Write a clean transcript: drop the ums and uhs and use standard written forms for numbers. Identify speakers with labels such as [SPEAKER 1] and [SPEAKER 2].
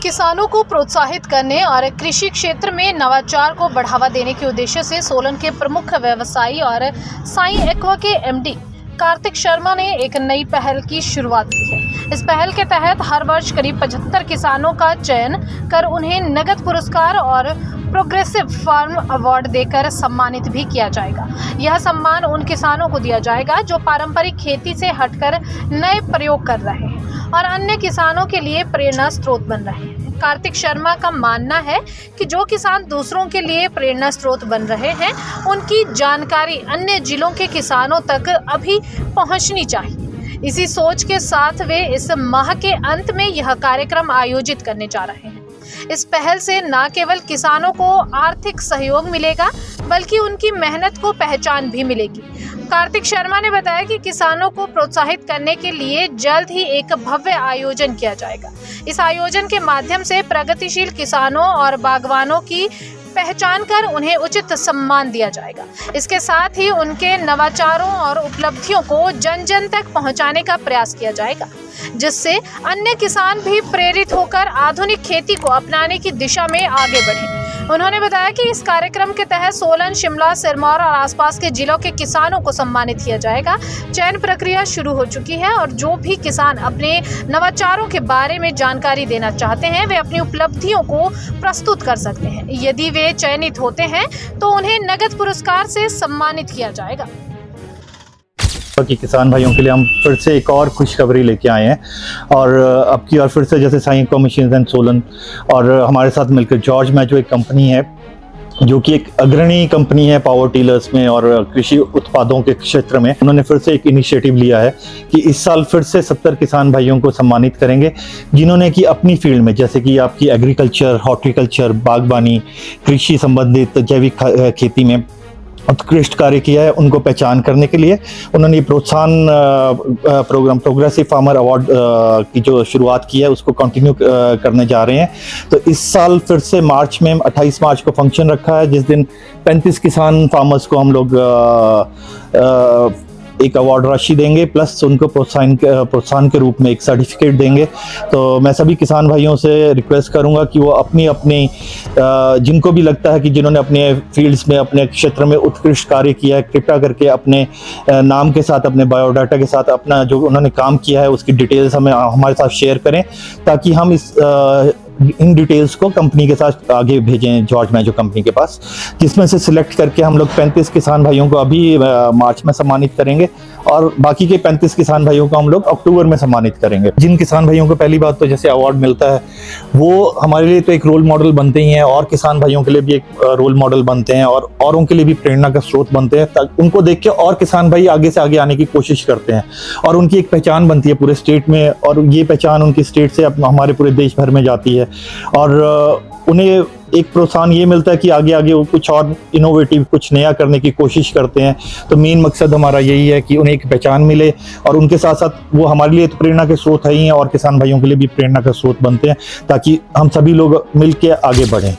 [SPEAKER 1] किसानों को प्रोत्साहित करने और कृषि क्षेत्र में नवाचार को बढ़ावा देने के उद्देश्य से सोलन के प्रमुख व्यवसायी और साई एक्वा के एमडी कार्तिक शर्मा ने एक नई पहल की शुरुआत की है। इस पहल के तहत हर वर्ष करीब 75 किसानों का चयन कर उन्हें नगद पुरस्कार और प्रोग्रेसिव फार्म अवार्ड देकर सम्मानित भी किया जाएगा। यह सम्मान उन किसानों को दिया जाएगा जो पारंपरिक खेती से हटकर नए प्रयोग कर रहे हैं और अन्य किसानों के लिए प्रेरणा स्रोत बन रहे हैं। कार्तिक शर्मा का मानना है कि जो किसान दूसरों के लिए प्रेरणा स्रोत बन रहे हैं, उनकी जानकारी अन्य जिलों के किसानों तक अभी पहुंचनी चाहिए। इसी सोच के साथ वे इस माह के अंत में यह कार्यक्रम आयोजित करने जा रहे हैं। इस पहल से न केवल किसानों को आर्थिक सहयोग मिलेगा, बल्कि उनकी मेहनत को पहचान भी मिलेगी। कार्तिक शर्मा ने बताया कि किसानों को प्रोत्साहित करने के लिए जल्द ही एक भव्य आयोजन किया जाएगा। इस आयोजन के माध्यम से प्रगतिशील किसानों और बागवानों की पहचान कर उन्हें उचित सम्मान दिया जाएगा। इसके साथ ही उनके नवाचारों और उपलब्धियों को जन जन तक पहुंचाने का प्रयास किया जाएगा, जिससे अन्य किसान भी प्रेरित होकर आधुनिक खेती को अपनाने की दिशा में आगे बढ़ें। उन्होंने बताया कि इस कार्यक्रम के तहत सोलन, शिमला, सिरमौर और आसपास के जिलों के किसानों को सम्मानित किया जाएगा। चयन प्रक्रिया शुरू हो चुकी है और जो भी किसान अपने नवाचारों के बारे में जानकारी देना चाहते हैं, वे अपनी उपलब्धियों को प्रस्तुत कर सकते हैं। यदि वे चयनित होते हैं तो उन्हें नगद पुरस्कार से सम्मानित किया जाएगा।
[SPEAKER 2] कि किसान भाइयों के लिए हम फिर से एक और खुशखबरी लेके आए हैं और अब की और फिर से जैसे Sai aqua machines and Solan और हमारे साथ मिलकर जॉर्ज मैचो एक कंपनी है जो कि एक अग्रणी कंपनी है पावर टीलर्स में और कृषि उत्पादों के क्षेत्र में। उन्होंने फिर से एक इनिशिएटिव लिया है कि इस साल फिर से 70 किसान भाइयों को सम्मानित करेंगे जिन्होंने कि अपनी फील्ड में, जैसे कि आपकी एग्रीकल्चर, हॉर्टिकल्चर, बागबानी, कृषि संबंधित जैविक खेती में उत्कृष्ट कार्य किया है। उनको पहचान करने के लिए उन्होंने प्रोत्साहन प्रोग्राम प्रोग्रेसिव फार्मर अवार्ड की जो शुरुआत की है उसको कंटिन्यू करने जा रहे हैं। तो इस साल फिर से मार्च में 28 मार्च को फंक्शन रखा है, जिस दिन 35 किसान फार्मर्स को हम लोग एक अवार्ड राशि देंगे, प्लस उनको प्रोत्साहन के रूप में एक सर्टिफिकेट देंगे। तो मैं सभी किसान भाइयों से रिक्वेस्ट करूंगा कि वो अपनी जिनको भी लगता है कि जिन्होंने अपने फील्ड्स में, अपने क्षेत्र में उत्कृष्ट कार्य किया है, कृपया करके अपने नाम के साथ, अपने बायोडाटा के साथ अपना जो उन्होंने काम किया है उसकी डिटेल्स हमारे साथ शेयर करें, ताकि हम इन डिटेल्स को कंपनी के साथ आगे भेजें जॉर्ज मैचो कंपनी के पास, जिसमें से सिलेक्ट करके हम लोग 35 किसान भाइयों को अभी मार्च में सम्मानित करेंगे और बाकी के 35 किसान भाइयों को हम लोग अक्टूबर में सम्मानित करेंगे। जिन किसान भाइयों को पहली बात तो जैसे अवार्ड मिलता है वो हमारे लिए तो एक रोल मॉडल बनते ही हैं और किसान भाइयों के लिए भी एक रोल मॉडल बनते हैं और औरों के लिए भी प्रेरणा का स्रोत बनते हैं। उनको देख के और किसान भाई आगे से आगे आने की कोशिश करते हैं और उनकी एक पहचान बनती है पूरे स्टेट में और ये पहचान उनकी स्टेट से हमारे पूरे देश भर में जाती है और उन्हें एक प्रोत्साहन ये मिलता है कि आगे आगे वो कुछ और इनोवेटिव, कुछ नया करने की कोशिश करते हैं। तो मेन मकसद हमारा यही है कि उन्हें एक पहचान मिले और उनके साथ साथ वो हमारे लिए तो प्रेरणा के स्रोत है ही हैं और किसान भाइयों के लिए भी प्रेरणा का स्रोत बनते हैं, ताकि हम सभी लोग मिल के आगे बढ़ें।